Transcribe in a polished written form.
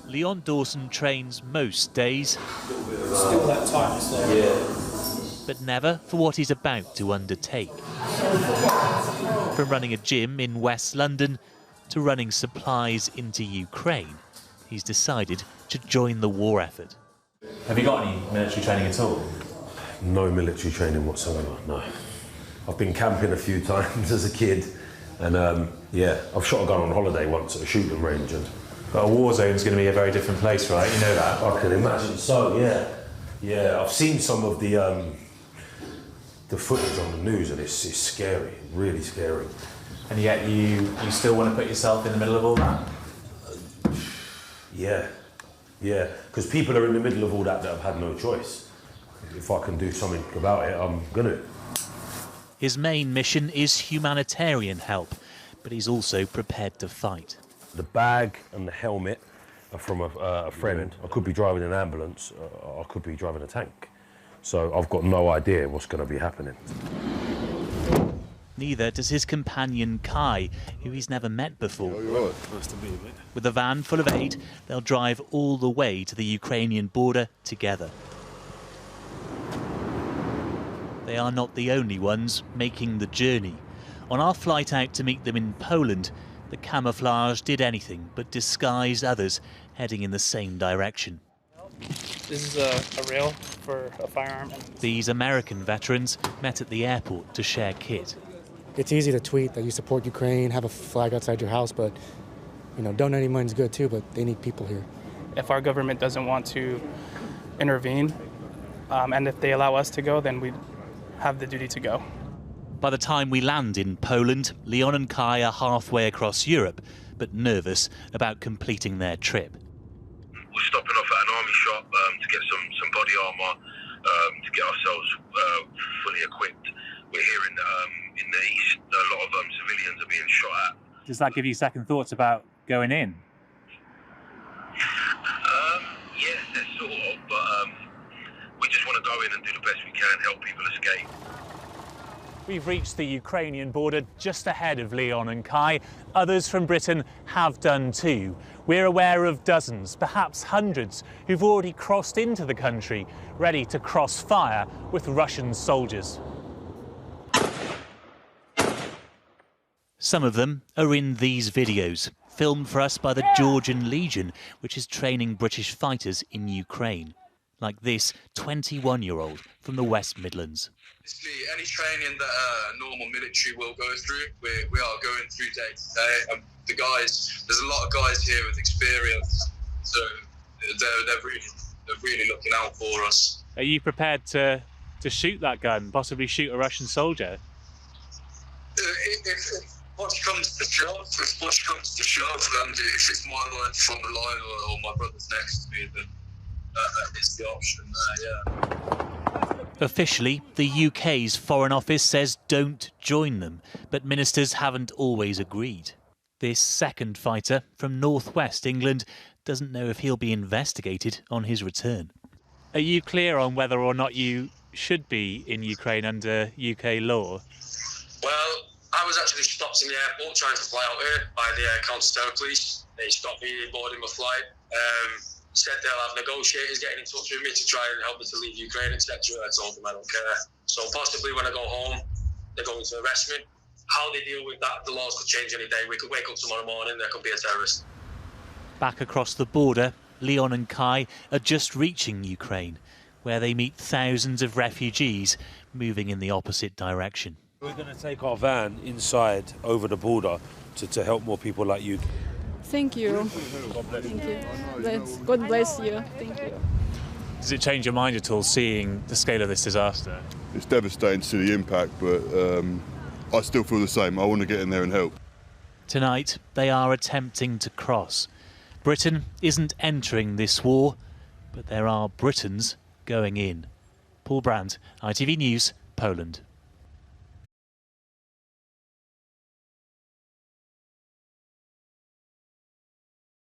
Leon Dawson trains most days, Still that tightness there. Yeah. but never for what he's about to undertake. From running a gym in West London to running supplies into Ukraine, he's decided to join the war effort. Have you got any military training at all? No military training whatsoever, no. I've been camping a few times as a kid, and yeah, I've shot a gun on holiday once at a shooting range. But a war zone is going to be a very different place, right? You know that? I can imagine so, yeah. Yeah, I've seen some of the footage on the news, and it's scary, really scary. And yet you still want to put yourself in the middle of all that? Yeah, because people are in the middle of all that have had no choice. If I can do something about it, I'm gonna. His main mission is humanitarian help, but he's also prepared to fight. The bag and the helmet are from a friend. I could be driving an ambulance, I could be driving a tank. So I've got no idea what's going to be happening. Neither does his companion Kai, who he's never met before. Oh, you're right. Nice to meet you, mate. With a van full of aid, they'll drive all the way to the Ukrainian border together. They are not the only ones making the journey. On our flight out to meet them in Poland, the camouflage did anything but disguise others heading in the same direction. This is a rail for a firearm. These American veterans met at the airport to share kit. It's easy to tweet that you support Ukraine, have a flag outside your house, but donating money's good too, but they need people here. If our government doesn't want to intervene, and if they allow us to go, then we have the duty to go. By the time we land in Poland, Leon and Kai are halfway across Europe, but nervous about completing their trip. We're stopping off at an army shop to get some body armour, to get ourselves fully equipped. We're here in the east, a lot of civilians are being shot at. Does that give you second thoughts about going in? Yes, sort of, but we just want to go in and do the best we can, help people escape. We've reached the Ukrainian border just ahead of Leon and Kai. Others from Britain have done too. We're aware of dozens, perhaps hundreds, who've already crossed into the country, ready to cross fire with Russian soldiers. Some of them are in these videos, filmed for us by the Georgian Legion, which is training British fighters in Ukraine. Like this 21-year-old from the West Midlands. Basically, any training that a normal military will go through, we are going through day to day. The guys, there's a lot of guys here with experience, so they're really looking out for us. Are you prepared to shoot that gun, possibly shoot a Russian soldier? If push comes to shove, and if it's my line from the line or my brother's next to me, then that is the option there, yeah. Officially, the UK's Foreign Office says don't join them, but ministers haven't always agreed. This second fighter from northwest England doesn't know if he'll be investigated on his return. Are you clear on whether or not you should be in Ukraine under UK law? Well, I was actually stopped in the airport trying to fly out here by the counter-terror police. They stopped me boarding my flight. Said they'll have negotiators getting in touch with me to try and help me to leave Ukraine, etc. I told them I don't care. So possibly when I go home, they're going to arrest me. How they deal with that, the laws could change any day. We could wake up tomorrow morning, there could be a terrorist. Back across the border, Leon and Kai are just reaching Ukraine, where they meet thousands of refugees moving in the opposite direction. We're going to take our van inside over the border to help more people like you. Thank you. Thank you. God bless you. Thank you. Does it change your mind at all seeing the scale of this disaster? It's devastating to see the impact, but I still feel the same. I want to get in there and help. Tonight, they are attempting to cross. Britain isn't entering this war, but there are Britons going in. Paul Brandt, ITV News, Poland.